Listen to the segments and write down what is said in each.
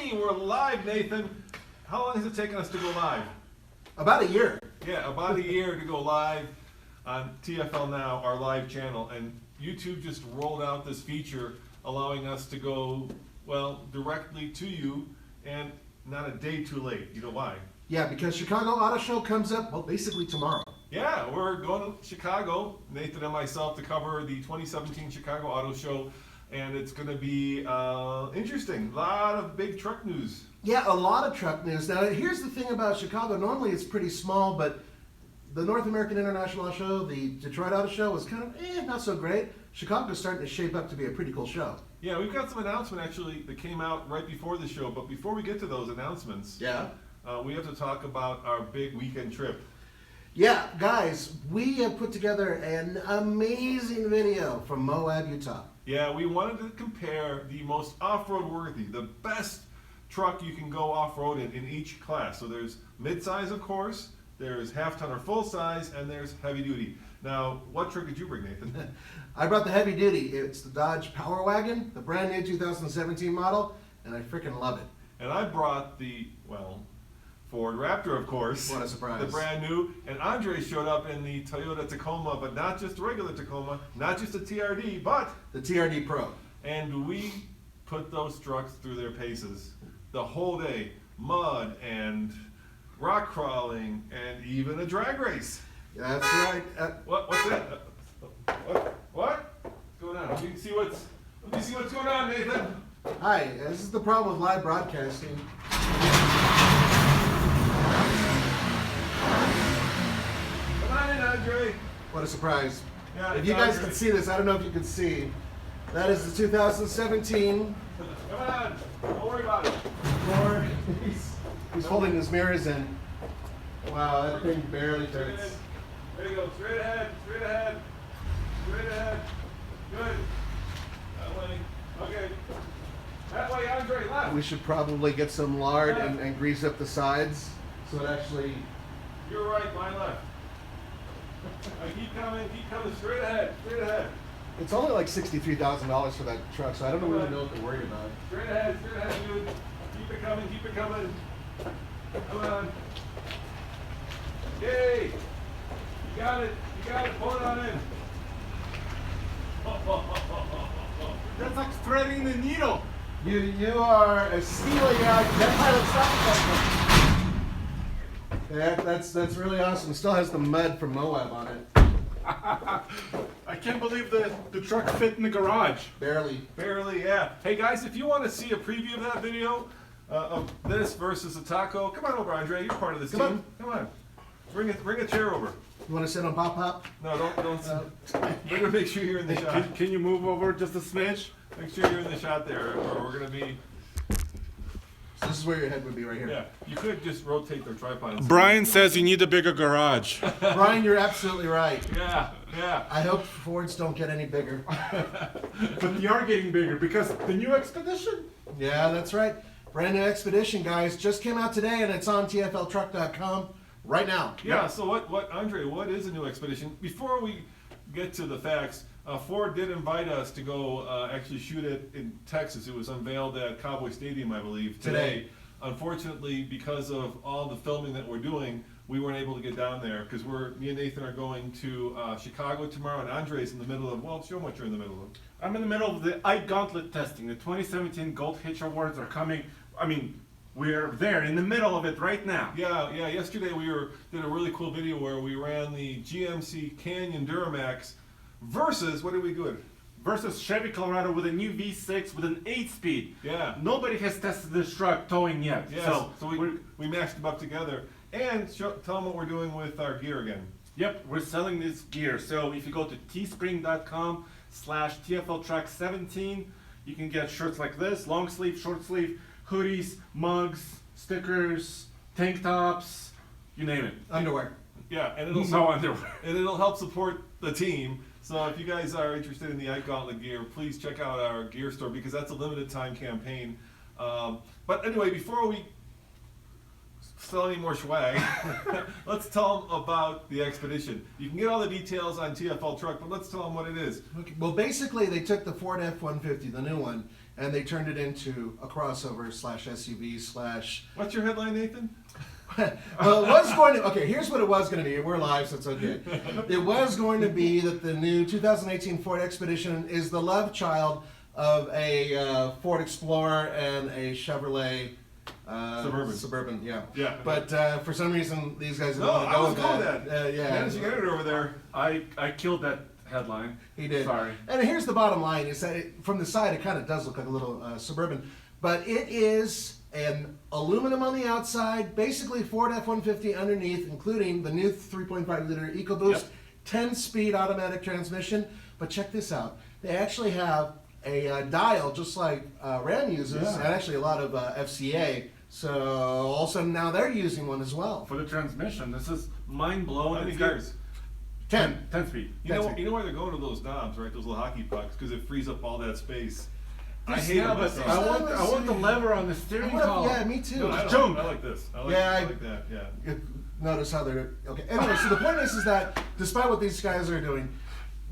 Hey, we're live, Nathan. How long has it taken us to go live? About a year. Yeah, about a year to go live on TFL Now, our live channel. And YouTube just rolled out this feature allowing us to go, well, directly to you and not a day too late. You know why? Yeah, because Chicago Auto Show comes up, well, basically tomorrow. Yeah, we're going to Chicago, Nathan and myself, to cover the 2017 Chicago Auto Show. And it's going to be interesting. A lot of big truck news. Yeah, a lot of truck news. Now, here's the thing about Chicago. Normally it's pretty small, but the North American International Auto Show, the Detroit Auto Show was kind of, not so great. Chicago's starting to shape up to be a pretty cool show. Yeah, we've got some announcement actually that came out right before the show. But before we get to those announcements, we have to talk about our big weekend trip. Yeah, guys, we have put together an amazing video from Moab, Utah. Yeah, we wanted to compare the most off-road worthy, the best truck you can go off-road in each class. So there's mid-size, of course, there's half-ton or full-size, and there's heavy-duty. Now, what truck did you bring, Nathan? I brought the heavy-duty. It's the Dodge Power Wagon, the brand new 2017 model, and I freaking love it. And I brought the, well, Ford Raptor, of course. What a surprise. The brand new. And Andre showed up in the Toyota Tacoma, but not just a regular Tacoma, not just a TRD, but the TRD Pro. And we put those trucks through their paces the whole day. Mud and rock crawling and even a drag race. That's right. What's that? What? What's going on? Let me see what's going on, Nathan. Hi, this is the problem with live broadcasting. Come on in, Andre. What a surprise. Yeah, if you guys can see this, I don't know if you can see. That is the 2017. Come on. Don't worry about it. Ford. He's holding his mirrors in. Wow, that thing barely Straight fits. in. There you go. Straight ahead. Straight ahead. Straight ahead. Good. That way. Okay. That way, Andre, left. We should probably get some lard and grease up the sides so it actually... You're right, my left. Keep coming, straight ahead, It's only like $63,000 for that truck, so I don't really know what to worry about. Straight ahead, dude. Keep it coming. Come on. Yay! You got it, pull it on in. That's like threading the needle. You are a steely jet pilot stop. Yeah, that's really awesome. It still has the mud from Moab on it. I can't believe the truck fit in the garage. Barely. Barely, yeah. Hey guys, if you want to see a preview of that video of this versus the taco, come on over, Andre. You're part of this team. Come on. Bring a chair over. You want to sit on Pop? No, don't. Better make sure you're in the shot. Can you move over just a smidge? Make sure you're in the shot there, or we're gonna be. So this is where your head would be right here. Yeah, you could just rotate their tripod. Brian says you need a bigger garage. Brian, you're absolutely right. Yeah. I hope Fords don't get any bigger. But they are getting bigger because the new Expedition. Yeah, that's right. Brand new Expedition, guys. Just came out today and it's on TFLtruck.com right now. Yeah, so what, Andre, what is a new Expedition? Before we get to the facts, Ford did invite us to go actually shoot it in Texas. It was unveiled at Cowboy Stadium, I believe, today. Unfortunately, because of all the filming that we're doing, we weren't able to get down there because me and Nathan are going to Chicago tomorrow, and Andre's in the middle of, well, show them what you're in the middle of. I'm in the middle of the iGauntlet testing. The 2017 Gold Hitch Awards are coming. I mean, we're there in the middle of it right now. Yeah. Yesterday we did a really cool video where we ran the GMC Canyon Duramax versus, what did we do? Versus Chevy Colorado with a new V6 with an 8-speed. Yeah. Nobody has tested this truck towing yet. Yeah, so we mashed them up together. And tell them what we're doing with our gear again. Yep, we're selling this gear. So if you go to teespring.com/TFLTrack17, you can get shirts like this, long sleeve, short sleeve, hoodies, mugs, stickers, tank tops, you name it. Underwear. Yeah, and it'll help support the team. So if you guys are interested in the iGauntlet gear, please check out our gear store because that's a limited time campaign. But anyway, before we sell any more swag, let's tell them about the Expedition. You can get all the details on TFL Truck, but let's tell them what it is. Okay, well, basically, they took the Ford F-150, the new one, and they turned it into a crossover slash SUV slash. What's your headline, Nathan? Well, it was going to. Okay, here's what it was going to be. We're live, so it's okay. It was going to be that the new 2018 Ford Expedition is the love child of a Ford Explorer and a Chevrolet Suburban, yeah. Yeah. But for some reason, these guys No, don't want to I go was with cool that. with that. Yeah, Managing editor over there. I killed that headline. he did. Sorry. And here's the bottom line: is that from the side, it kind of does look like a little Suburban, but it is an aluminum on the outside, basically Ford F-150 underneath, including the new 3.5 liter EcoBoost, Yep. 10-speed automatic transmission. But check this out: they actually have a dial just like Ram uses, Yeah. and actually a lot of FCA. So all of a sudden now they're using one as well. For the transmission, this is mind blowing. How many It's got gears? 10 speed. You know, That's it. you know why they're going to those knobs, right? Those little hockey pucks, because it frees up all that space. I This- hate Yeah, it but myself. I want the lever on the steering column. Yeah, me too. No, I, Junk. don't. I like this. I like, Yeah, I I- like that. Yeah. Notice how they're okay. Anyway, so the point is that despite what these guys are doing,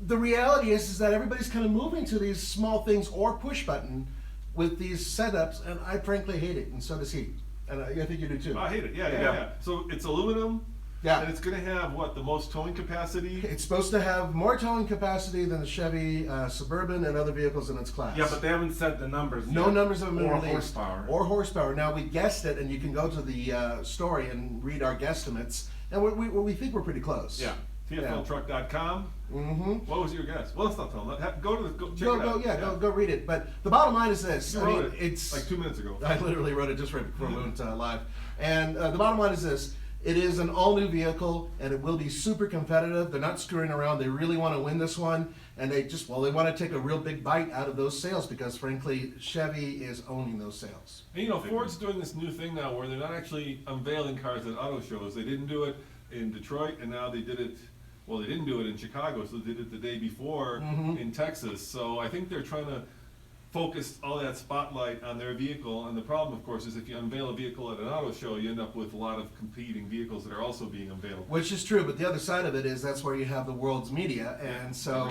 the reality is that everybody's kind of moving to these small things or push button with these setups, and I frankly hate it, and so does he. And I think you do too. I hate it. Yeah, yeah, Yeah. yeah. So it's aluminum. Yeah. And it's going to have what, the most towing capacity? It's supposed to have more towing capacity than the Chevy Suburban and other vehicles in its class. Yeah, but they haven't said the numbers. No yet. numbers have been Or released. horsepower. Or horsepower. Now, we guessed it, and you can go to the story and read our guesstimates, and we think we're pretty close. Yeah. TFLtruck.com. Mm-hmm. What was your guess? Well, let's not tell them. Go to the, go check Go, it out. go, yeah, go read it. But the bottom line is this. You I wrote mean, it it's like 2 minutes ago. I literally wrote it just right before we went live. And the bottom line is this. It is an all-new vehicle, and it will be super competitive. They're not screwing around. They really want to win this one, and they want to take a real big bite out of those sales because, frankly, Chevy is owning those sales. And you know, Ford's doing this new thing now where they're not actually unveiling cars at auto shows. They didn't do it in Detroit, and now they did it. Well, they didn't do it in Chicago, so they did it the day before in Texas. So I think they're trying to focus all that spotlight on their vehicle. And the problem, of course, is if you unveil a vehicle at an auto show, you end up with a lot of competing vehicles that are also being unveiled. Which is true, but the other side of it is that's where you have the world's media, and so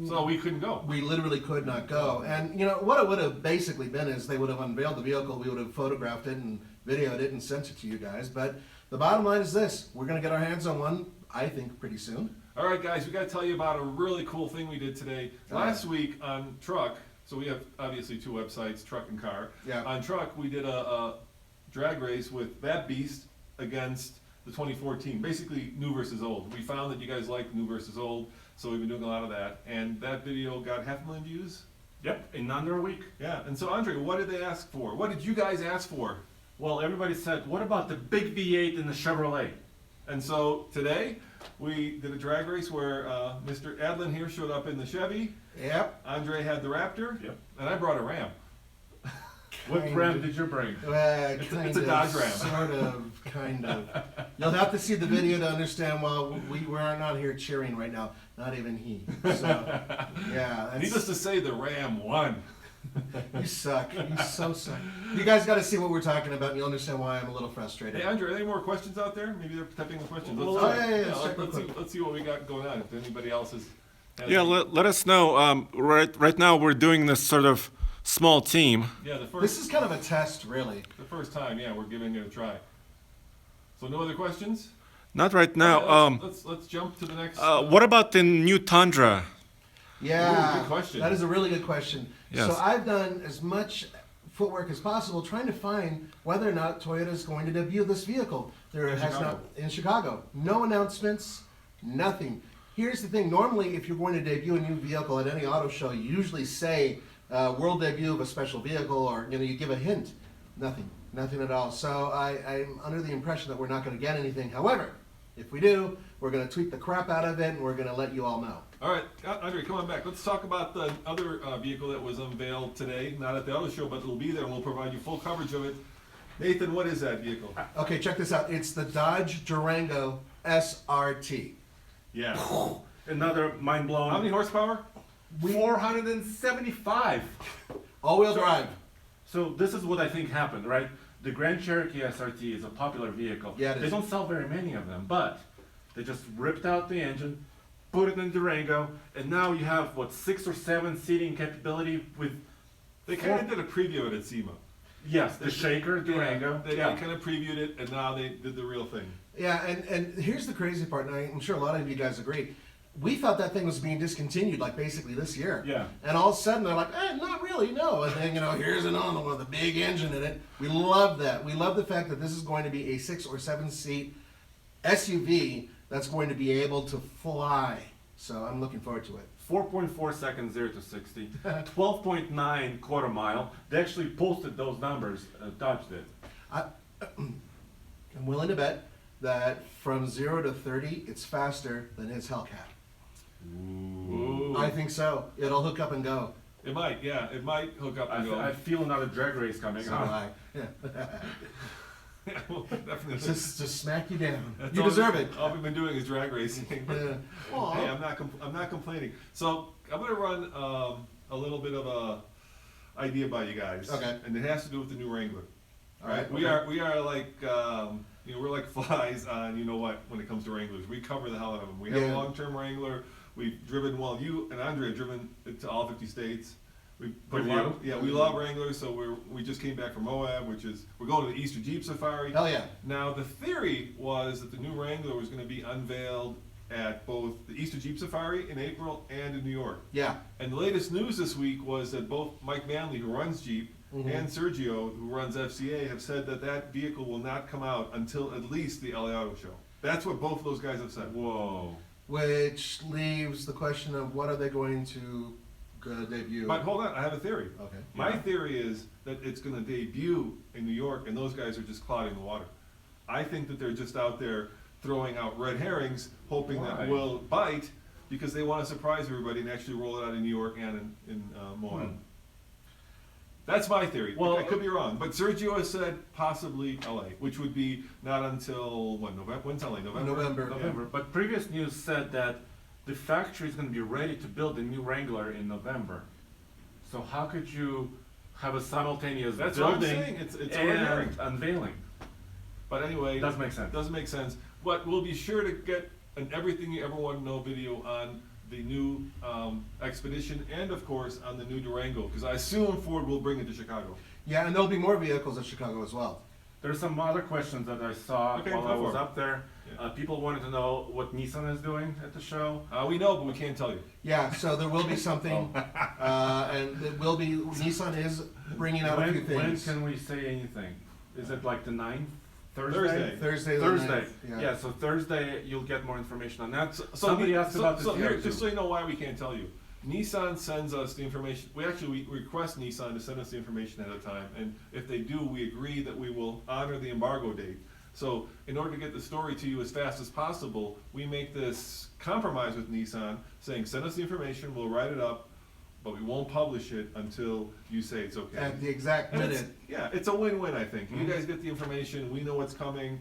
So we couldn't go. we literally could not go. And you know what it would have basically been is they would have unveiled the vehicle, we would have photographed it and videoed it and sent it to you guys. But the bottom line is this: we're going to get our hands on one, I think, pretty soon. All right, guys, we got to tell you about a really cool thing we did today. Last week on Truck, so we have obviously two websites, Truck and Car. Yeah. On Truck, we did a drag race with that beast against the 2014, basically new versus old. We found that you guys like new versus old, so we've been doing a lot of that. And that video got 500,000 views. Yep, in under a week. Yeah, and so Andre, what did they ask for? What did you guys ask for? Well, everybody said, what about the big V8 in the Chevrolet? And so today, we did a drag race where Mr. Adlin here showed up in the Chevy, Yep. Andre had the Raptor, Yep. and I brought a Ram. What Kind Ram of. did you bring? It's a Dodge Ram. Sort of, kind of. You'll have to see the video to understand why we're not here cheering right now. Not even he. So, yeah. That's, Needless to say, the Ram won. you suck. You so suck. You guys got to see what we're talking about, and you'll understand why I'm a little frustrated. Hey, Andre, any more questions out there? Maybe they're typing the questions. Well, Let's see what we got going on. If anybody else has Yeah, let us know. Right now we're doing this sort of small team. yeah, This is kind of a test, really. the first time. Yeah, we're giving it a try. So no other questions? Not right now. Okay, let's jump to the next. What about the new Tundra? Yeah, Ooh, good question. that is a really good question. Yes. So I've done as much footwork as possible trying to find whether or not Toyota is going to debut this vehicle. There In has Chicago. not in Chicago. No announcements, nothing. Here's the thing: normally, if you're going to debut a new vehicle at any auto show, you usually say world debut of a special vehicle, or you give a hint. Nothing at all. So I'm under the impression that we're not going to get anything. However, if we do, we're going to tweak the crap out of it, and we're going to let you all know. All right, Andre, come on back. Let's talk about the other vehicle that was unveiled today. Not at the auto show, but it'll be there, and we'll provide you full coverage of it. Nathan, what is that vehicle? Okay, check this out. It's the Dodge Durango SRT. Yeah. Another mind blown. How many horsepower? 475. All-wheel drive. So this is what I think happened, right? The Grand Cherokee SRT is a popular vehicle. Yeah, it They is. don't sell very many of them, but they just ripped out the engine, put it in Durango, and now you have, 6 or 7 seating capability with They kind of did a preview of it at SEMA. Yes, the shaker Durango. They Yeah. kind of previewed it, and now they did the real thing. Yeah, and here's the crazy part, and I'm sure a lot of you guys agree. We thought that thing was being discontinued, like basically this year. Yeah. And all of a sudden they're like, not really, no. And then, here's another one with a big engine in it. We love that. We love the fact that this is going to be a 6 or 7 seat SUV that's going to be able to fly. So I'm looking forward to it. 4.4 seconds 0 to 60, 12.9 quarter mile. They actually posted those numbers. Dodge did. I'm willing to bet that from 0 to 30, it's faster than his Hellcat. Ooh. I think so. It'll hook up and go. It might, yeah, it might hook up and go. I feel another drag race coming. So do I. Yeah. Yeah, well, definitely. just smack you down. That's You all deserve we- it. All we've been doing is drag racing. Yeah. Aw. Hey, I'm not complaining. So I'm gonna run a little bit of a idea by you guys. Okay. And it has to do with the new Wrangler. All right, We okay. are like we're like flies on what when it comes to Wranglers. We cover the hell out of them. We have Yeah. a long-term Wrangler. We've driven you and Andre have driven it to all 50 states. We put With a lot you? of- yeah, we love Wranglers. So we just came back from Moab, we're going to the Easter Jeep Safari. Hell yeah. Now, the theory was that the new Wrangler was going to be unveiled at both the Easter Jeep Safari in April and in New York. Yeah. And the latest news this week was that both Mike Manley, who runs Jeep, and Sergio, who runs FCA, have said that that vehicle will not come out until at least the LA Auto Show. That's what both of those guys have said. Whoa. Which leaves the question of what are they going to debut? But hold on, I have a theory. Okay. My Yeah. theory is that it's going to debut in New York, and those guys are just clouding the water. I think that they're just out there throwing out red herrings, hoping that Why? we'll bite, because they want to surprise everybody and actually roll it out in New York and in Moab. That's my theory. Well, I could be wrong, but Sergio has said possibly LA, which would be not until when November. When's LA? November. November. November. But previous news said that the factory is going to be ready to build a new Wrangler in November. So how could you have a simultaneous That's what I'm building saying. It's a red herring. and unveiling? But anyway, Doesn't make sense. Doesn't make sense. But we'll be sure to get an everything you ever want to know video on the new Expedition and of course on the new Durango, because I assume Ford will bring it to Chicago. Yeah, and there'll be more vehicles at Chicago as well. There's some other questions that I saw Okay, while go I for was it. up there. Yeah. People wanted to know what Nissan is doing at the show. We know, but we can't tell you. Yeah, so there will be something, and it will be, Nissan is bringing out a few When things. can we say anything? Is it like the 9th? Thursday. Thursday. the Thursday. 9th, Yeah. So Thursday you'll get more information on that. So Somebody asked about this here, here just so too. you know why we can't tell you. Nissan sends us the information. We request Nissan to send us the information ahead of time, and if they do, we agree that we will honor the embargo date. So in order to get the story to you as fast as possible, we make this compromise with Nissan, saying send us the information, we'll write it up, but we won't publish it until you say it's okay. At the exact And minute. it's a win-win, I think. You guys get the information, we know what's coming,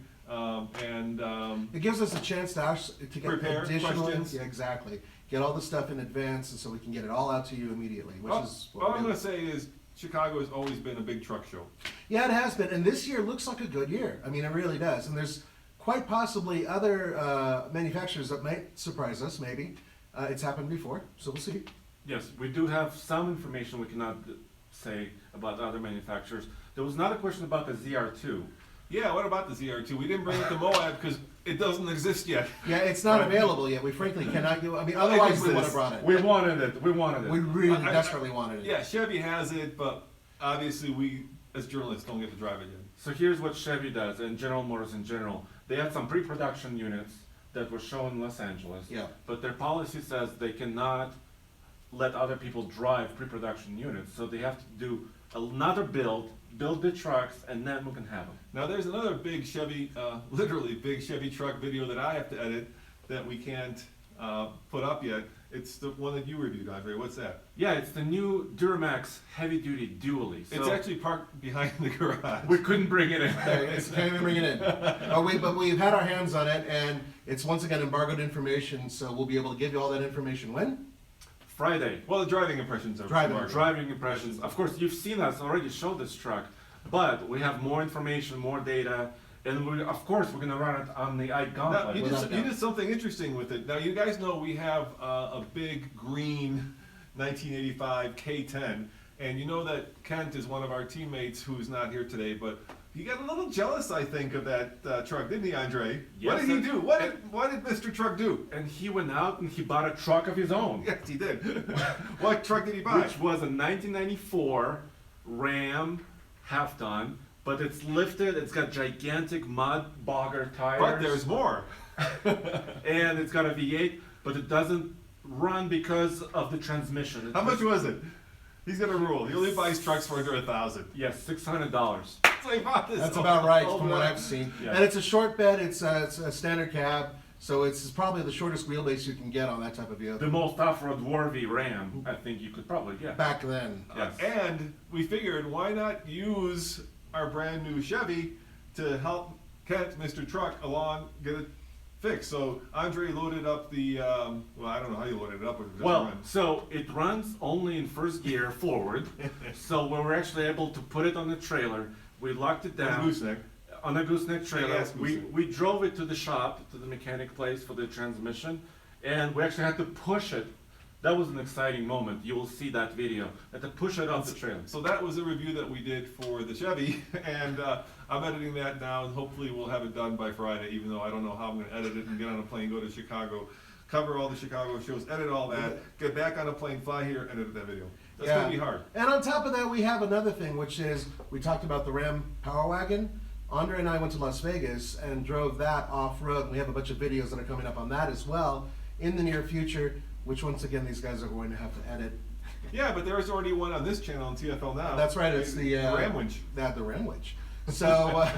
and It gives us a chance to get Prepare additional. questions. Yeah, exactly. Get all the stuff in advance, and so we can get it all out to you immediately, which is what all we're I'm doing. gonna say is Chicago has always been a big truck show. Yeah, it has been, and this year looks like a good year. I mean, it really does. And there's quite possibly other manufacturers that might surprise us. Maybe it's happened before, so we'll see. Yes, we do have some information we cannot say about other manufacturers. There was another question about the ZR2. Yeah, what about the ZR2? We didn't bring it to Moab because it doesn't exist yet. Yeah, it's not Right. available yet. We frankly cannot do. I mean, otherwise we would have exists. brought it. We wanted it. We wanted it. We really I- desperately wanted it. Yeah, Chevy has it, but obviously we, as journalists, don't get to drive it yet. So here's what Chevy does, and General Motors in general. They had some pre-production units that were shown in Los Angeles. Yeah. But their policy says they cannot let other people drive pre-production units. So they have to do another build the trucks, and then we can have them. Now, there's another big Chevy, literally big Chevy truck video that I have to edit that we can't put up yet. It's the one that you reviewed, Andre. What's that? Yeah, it's the new Duramax heavy-duty dually. So It's actually parked behind the garage. we couldn't bring it in. It's can't even bring it in. But we've had our hands on it, and it's once again embargoed information, so we'll be able to give you all that information when? Friday. Well, the driving impressions are Driving. embargoed. Driving impressions. Of course, you've seen us already show this truck, but we have more information, more data, and of course we're gonna run it on the Now, iGauntlet. Without you doubt. did something interesting with it. Now, you guys know we have a big green 1985 K10, And you know that Kent is one of our teammates who's not here today, but he got a little jealous, I think, of that truck, didn't he, Andre? What Yes, did he do? What did Mr. Truck do? And he went out and he bought a truck of his own. Yes, he did. What truck did he buy? Which was a 1994 Ram half-ton, but it's lifted, it's got gigantic mud bogger tires. But there's more. And it's got a V8, but it doesn't run because of the transmission. How much was it? He's got a rule. He only buys trucks for under $1,000. Yes, $600. So he bought this. That's old- about right old from what Ram. I've seen. Yeah. And it's a short bed. It's a standard cab, so it's probably the shortest wheelbase you can get on that type of vehicle. The most off-road worthy Ram, I think you could probably get. Back then. Yes. And we figured, why not use our brand new Chevy to help Kent, Mr. Truck, along, get it fixed. So Andre loaded up the, well, I don't know how you loaded it up, but it doesn't Well, run. so it runs only in first gear forward. So when we're actually able to put it on the trailer, we locked it That's down. gooseneck. On a gooseneck trailer. Yes, we, gooseneck. we drove it to the shop, to the mechanic place for the transmission, and we actually had to push it. That was an exciting moment. You will see that video. Had to push it off the trailer. So that was a review that we did for the Chevy, and I'm editing that now, and hopefully we'll have it done by Friday, even though I don't know how I'm gonna edit it and get on a plane, go to Chicago, cover all the Chicago shows, edit all that, get back on a plane, fly here, and edit that video. That's gonna be hard. And on top of that, we have another thing, which is we talked about the Ram Power Wagon. Andre and I went to Las Vegas and drove that off-road. We have a bunch of videos that are coming up on that as well in the near future, which once again these guys are going to have to edit. Yeah, but there's already one on this channel on TFL now. That's right, it's the Ram Winch. The Ram Winch. So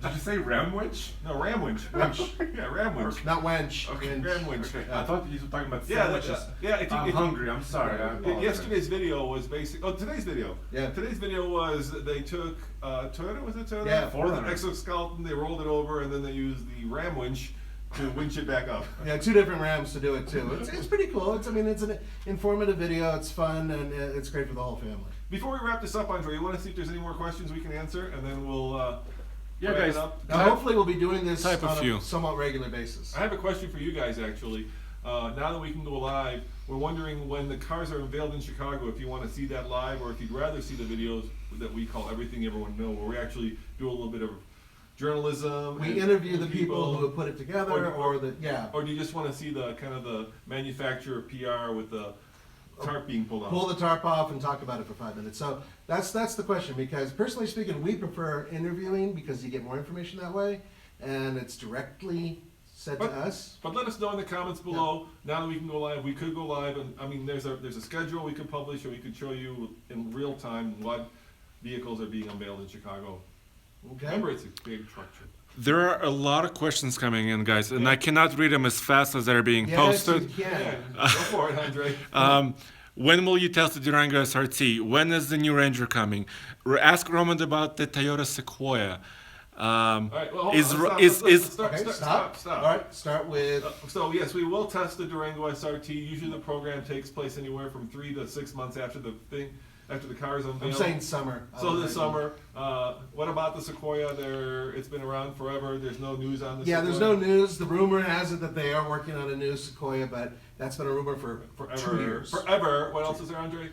Did you say Ram Winch? No, Ram Winch. Winch. Yeah, Ram Winch. not wench. Okay. winch. Ram Winch. Okay. I thought you were talking about Yeah, sandwiches. yeah. If you, I'm if you- hungry. I'm sorry. I apologize. Yesterday's video was basic. Oh, today's video. Yeah. Today's video was they took Toyota. Was it Toyota? Yeah, 4Runner. Exoskeleton. They rolled it over and then they used the Ram winch to winch it back up. Yeah, 2 different Rams to do it too. It's pretty cool. It's an informative video. It's fun and it's great for the whole family. Before we wrap this up, Andre, you want to see if there's any more questions we can answer, and then we'll Yeah, wrap guys. it up. Now, hopefully, we'll be doing this Type a on few. a somewhat regular basis. I have a question for you guys actually. Now that we can go live, we're wondering when the cars are unveiled in Chicago, if you want to see that live or if you'd rather see the videos that we call Everything Everyone Know, where we actually do a little bit of journalism. We and interview the people who have put it together, Or- or the yeah. Or do you just want to see the kind of the manufacturer PR with the tarp being pulled off? Pull the tarp off and talk about it for 5 minutes. So that's the question. Because personally speaking, we prefer interviewing because you get more information that way, and it's directly said But- to us. But let us know in the comments below. Now that we can go live, we could go live, and I mean, there's a schedule we could publish, or we could show you in real time what vehicles are being unveiled in Chicago. Okay. Remember, it's a big truck trip. There are a lot of questions coming in, guys, and I cannot read them as fast as they're being Yes, posted. you Yeah, can. go for it, Andre. When will you test the Durango SRT? When is the new Ranger coming? Ask Roman about the Toyota Sequoia. All right, well, hold Is on, ro- stop, is- let's- is- stop, Okay, stop. All right, start with. So yes, we will test the Durango SRT. Usually the program takes place anywhere from 3 to 6 months after the thing, after the car is unveiled. I'm saying summer. So this summer. What about the Sequoia? It's been around forever. There's no news on the Yeah, Sequoia. there's no news. The rumor has it that they are working on a new Sequoia, but that's been a rumor for Forever. 2 years. Forever. What else is there, Andre?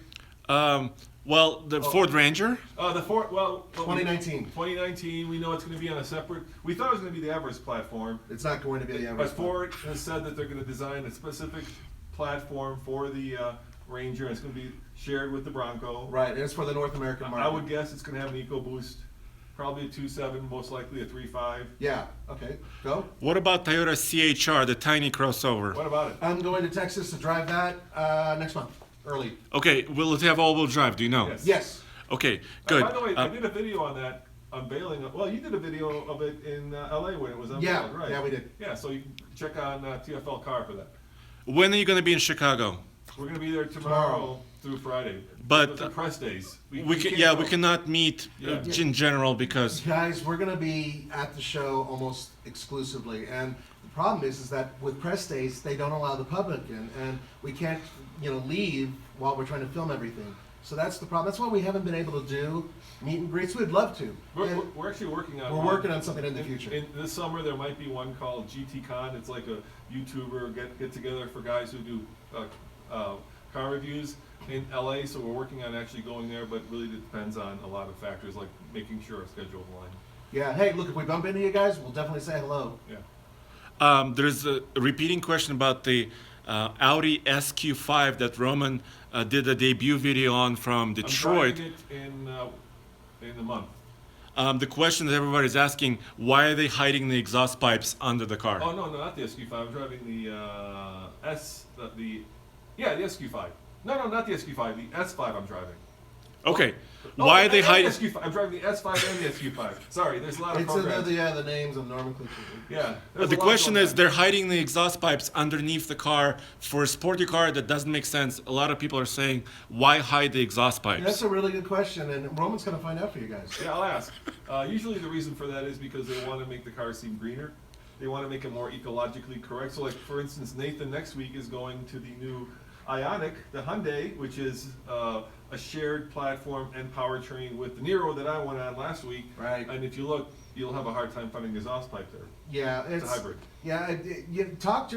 Well, the Ford Ranger. The Ford. Well, 2019. 2019. We know it's going to be on a separate. We thought it was going to be the Everest platform, It's not going to be the but Everest. Ford has said that they're going to design a specific platform for the Ranger. And it's going to be shared with the Bronco. Right, and it's for the North American market. I would guess it's going to have an EcoBoost, probably a 2.7, most likely a 3.5. Yeah, okay, go. What about Toyota CHR, the tiny crossover? What about it? I'm going to Texas to drive that next month, early. Okay, will it have all-wheel drive? Do you know? Yes. Yes. Okay, good. By the way, I did a video on that unveiling. Well, you did a video of it in LA when it was unveiled, Yeah, right? yeah, we did. Yeah, so you can check on TFL Car for that. When are you going to be in Chicago? We're going to be there tomorrow through Friday. But, Those are press days. We can't go. cannot meet in general because Guys, we're going to be at the show almost exclusively, and the problem is that with press days, they don't allow the public in, and we can't, leave while we're trying to film everything. So that's the problem. That's why we haven't been able to do meet and greets. We'd love to. And We're actually working on. we're one. working on something in the In- future. In this summer, there might be one called GT Con. It's like a YouTuber get together for guys who do car reviews. in LA, so we're working on actually going there, but really depends on a lot of factors like making sure our schedule aligns. Yeah. Hey, look, if we bump into you guys, we'll definitely say hello. Yeah. There's a repeating question about the Audi SQ5 that Roman did a debut video on from Detroit. I'm driving it in a month. The question that everybody's asking, why are they hiding the exhaust pipes under the car? Oh no, not the SQ5. I'm driving the the SQ5. No, not the SQ5. The S5 I'm driving. Okay, Oh, why are they and hiding? the SQ5. I'm driving the S5 and the SQ5. Sorry, there's a lot of It's programs. the names of nomenclature. Yeah. there's The a lot question going is, on. they're hiding the exhaust pipes underneath the car. For a sporty car, that doesn't make sense. A lot of people are saying, why hide the exhaust pipes? That's a really good question, and Roman's going to find out for you guys. Yeah, I'll ask. Usually the reason for that is because they want to make the car seem greener. They want to make it more ecologically correct. So like, for instance, Nathan next week is going to the new Ioniq, the Hyundai, which is a shared platform and powertrain with the Nero that I went on last week. Right. And if you look, you'll have a hard time finding the exhaust pipe there. Yeah, It's a hybrid. Yeah,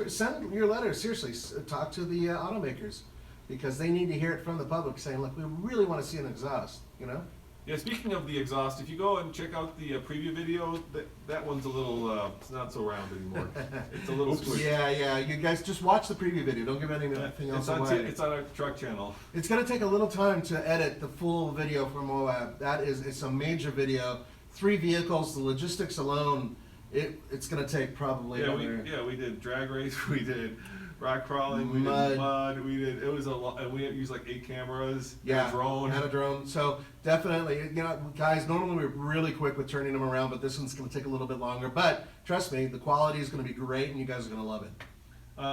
send your letter. Seriously, talk to the automakers because they need to hear it from the public saying, "Look, we really want to see an exhaust." You know. Yeah, speaking of the exhaust, if you go and check out the preview video, that one's a little, it's not so round anymore. It's a little squishy. Yeah. You guys just watch the preview video. Don't give anything else away. It's on our truck channel. It's going to take a little time to edit the full video for Moab. It's a major video. 3 vehicles, the logistics alone, it's going to take probably We did drag race, we did rock crawling, we Mud. did mud, it was a lot, and we used like 8 cameras, Yeah, a drone. and a drone. So definitely, guys, normally we're really quick with turning them around, but this one's going to take a little bit longer. But trust me, the quality is going to be great, and you guys are going to love it.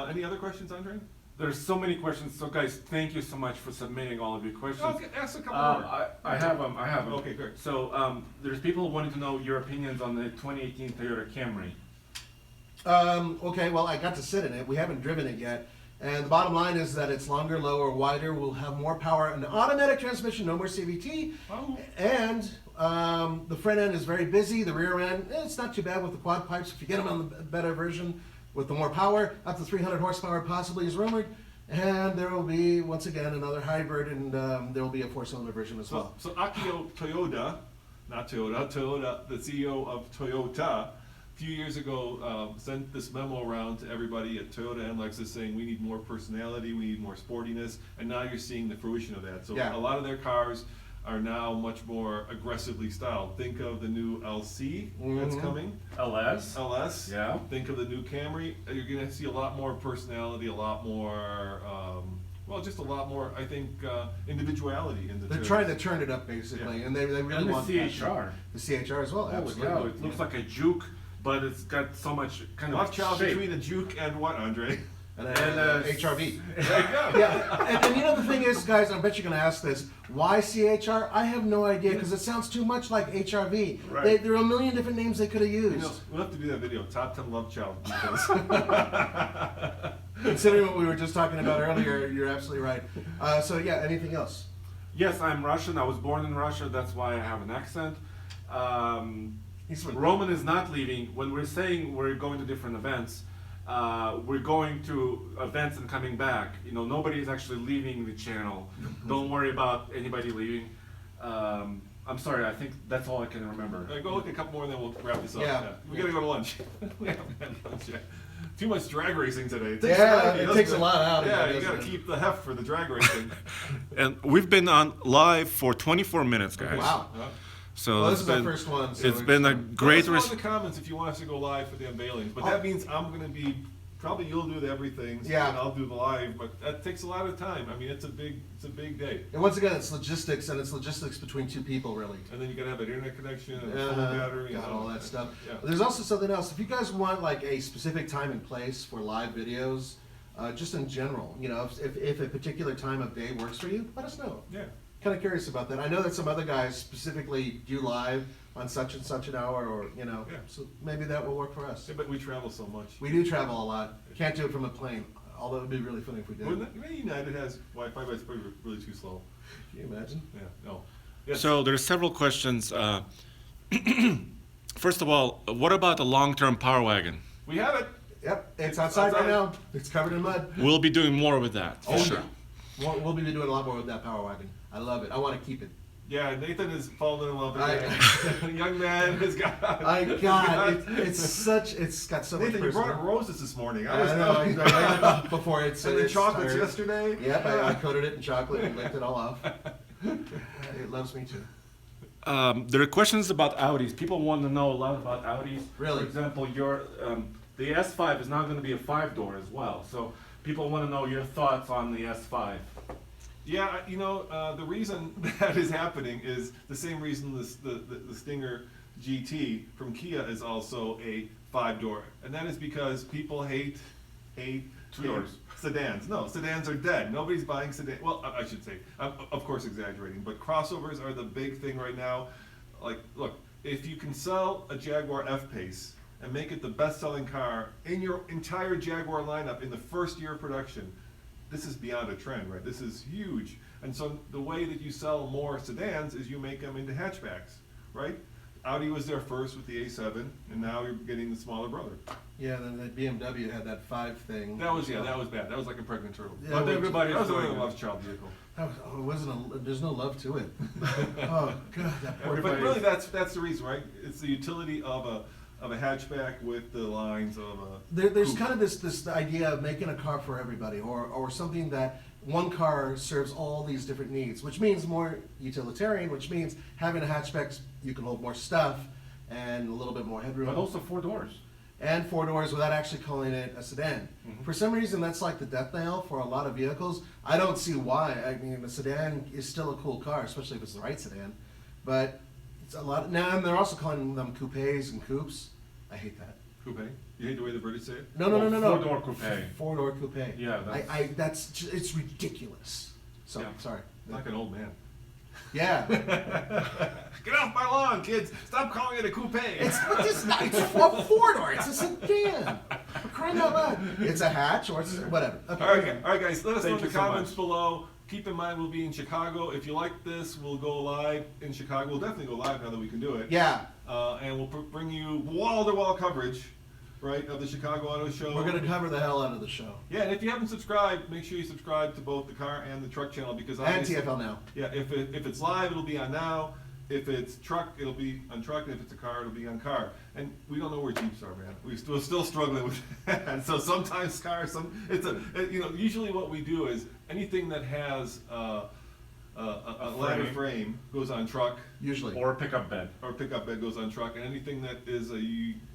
Any other questions, Andre? There's so many questions, so guys, thank you so much for submitting all of your questions. Okay, ask a couple more. I have them. Okay, good. So there's people wanting to know your opinions on the 2018 Toyota Camry. Okay, well, I got to sit in it. We haven't driven it yet. And the bottom line is that it's longer, lower, wider, will have more power, an automatic transmission, no more CVT. Oh. And the front end is very busy. The rear end, it's not too bad with the quad pipes. If you get them on the better version with the more power, up to 300 horsepower possibly is rumored. And there will be, once again, another hybrid, and there will be a 4-cylinder version as well. So Akio Toyoda, Toyota, the CEO of Toyota, a few years ago sent this memo around to everybody at Toyota and Lexus saying we need more personality, we need more sportiness, and now you're seeing the fruition of that. So Yeah. a lot of their cars are now much more aggressively styled. Think of the new LC that's coming, LS. LS. Yeah. Think of the new Camry. You're going to see a lot more personality, a lot more, just a lot more, I think, individuality in the They're Toyotas. trying to turn it up, basically, Yeah. and they really And the want CHR. The CHR as well, Holy absolutely. cow, it looks like a Juke, but it's got so much kind of Love child shape. between a Juke and what, Andre? And HRV. There you go. Yeah, and the thing is, guys, I bet you're going to ask this. Why CHR? I have no idea, because it sounds too much like HRV. Right. There are a million different names they could have You used. know, we'll have to do that video, top 10 love child because Considering what we were just talking about earlier, you're absolutely right. So yeah, anything else? Yes, I'm Russian. I was born in Russia. That's why I have an accent. Roman is not leaving. When we're saying we're going to different events, we're going to events and coming back. You know, nobody is actually leaving the channel. Don't worry about anybody leaving. I'm sorry, I think that's all I can remember. go look at a couple more and then we'll wrap this up. Yeah. We gotta go to lunch. We haven't had lunch yet. Too much drag racing today. It Yeah, it takes a lot out of Yeah, it, you doesn't gotta it? keep the heft for the drag racing. And we've been on live for 24 minutes, guys. Wow. So Well, it's this is our been, first one. So it's been a Let great. us know in the comments if you want us to go live for the unveilings. But that means I'm gonna be, probably you'll do the everything, Yeah. and I'll do the live, but that takes a lot of time. I mean, it's a big day. And once again, it's logistics, and it's logistics between two people, really. And then you gotta have an internet connection and a phone battery and Got all that stuff. Yeah. There's also something else. If you guys want like a specific time and place for live videos, just in general, if a particular time of day works for you, let us know. Yeah. Kind of curious about that. I know that some other guys specifically do live on such and such an hour, or Yeah. so maybe that will work for us. Yeah, but we travel so much. We do travel a lot. Can't do it from a plane. Although it'd be really funny if we did. United has Wi-Fi, but it's probably really too slow. Can you imagine? Yeah, no. Yes. So there's several questions. First of all, what about the long-term power wagon? We have it. Yep, it's outside right now. It's covered in mud. We'll be doing more with that, for Oh, sure. yeah. We'll be doing a lot more with that power wagon. I love it. I want to keep it. Yeah, Nathan is falling in love again. Young man has got. It's got so much Nathan, you brought personality. roses this morning. I know. Before it's And the it's chocolates tired. yesterday. Yep, I coated it in chocolate and licked it all off. It loves me too. There are questions about Audis. People want to know a lot about Audis. Really? For example, the S5 is now going to be a 5-door as well. So people want to know your thoughts on the S5. Yeah, the reason that is happening is the same reason the Stinger GT from Kia is also a 5-door, and that is because people hate 2-doors. sedans. No, sedans are dead. Nobody's buying sedans. Well, I should say, of course, exaggerating, but crossovers are the big thing right now. Like, look, if you can sell a Jaguar F-Pace and make it the best-selling car in your entire Jaguar lineup in the first year of production, this is beyond a trend, right? This is huge. And so the way that you sell more sedans is you make them into hatchbacks, right? Audi was there first with the A7, and now you're getting the smaller brother. Yeah, then the BMW had that 5 thing. That was bad. That was like a pregnant turtle. Yeah, But which- everybody was doing a it. love child vehicle. It wasn't there's no love to it. Oh God, that poor But really, that's the reason, right? It's the utility of a hatchback with the lines of a. There's coupe. kind of this idea of making a car for everybody, or something that one car serves all these different needs, which means more utilitarian, which means having a hatchback, you can hold more stuff and a little bit more headroom. But also 4 doors. And 4 doors without actually calling it a sedan. Mhm. For some reason, that's like the death nail for a lot of vehicles. I don't see why. I mean, a sedan is still a cool car, especially if it's the right sedan. But it's a lot now, and they're also calling them coupes and coupes. I hate that. Coupe? You hate the way the British say it? No. 4-door coupe. 4-door coupe. Yeah, It's ridiculous. So Yeah. sorry. Like an old man. Yeah. Get off my lawn, kids! Stop calling it a coupe! It's a 4-door. It's a sedan. For crying out loud. It's a hatch or it's whatever. Okay. All right, guys. Let us know Thank in the you so comments much. below. Keep in mind, we'll be in Chicago. If you like this, we'll go live in Chicago. We'll definitely go live now that we can do it. Yeah. And we'll bring you wall-to-wall coverage, right, of the Chicago Auto Show. We're gonna cover the hell out of the show. Yeah, and if you haven't subscribed, make sure you subscribe to both the car and the truck channel because And obviously- TFL now. Yeah, if it's live, it'll be on now. If it's truck, it'll be on truck. And if it's a car, it'll be on car. And we don't know where Jeeps are, man. We're still struggling with that. And so sometimes cars, usually what we do is anything that has a ladder frame goes on truck. Usually. Or a pickup bed. Or pickup bed goes on truck, and anything that is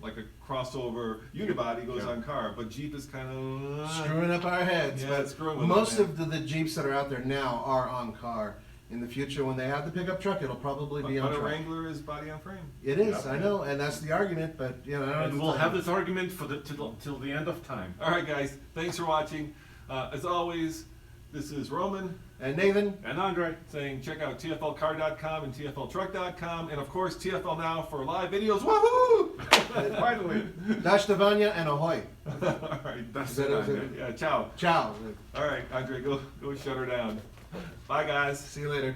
like a crossover unibody goes Yeah. on car. But Jeep is kind of Screwing up our heads. Yeah, but it's screwing with most us, man. of the Jeeps that are out there now are on car. In the future, when they have the pickup truck, it'll probably be on But a truck. Wrangler is body on frame. It is, Yeah. I know, and that's the argument. But I don't know what And to we'll tell have you. this argument for till the end of time. All right, guys. Thanks for watching. As always, this is Roman And Nathan, And Andre. saying check out tflcar.com and tfltruck.com, and of course TFL Now for live videos. Woohoo! Finally. Dashtavanya, and ahoy. All right. That's Is it, that- Andre. Yeah. Ciao. Ciao. All right, Andre, go shut her down. Bye, guys. See you later.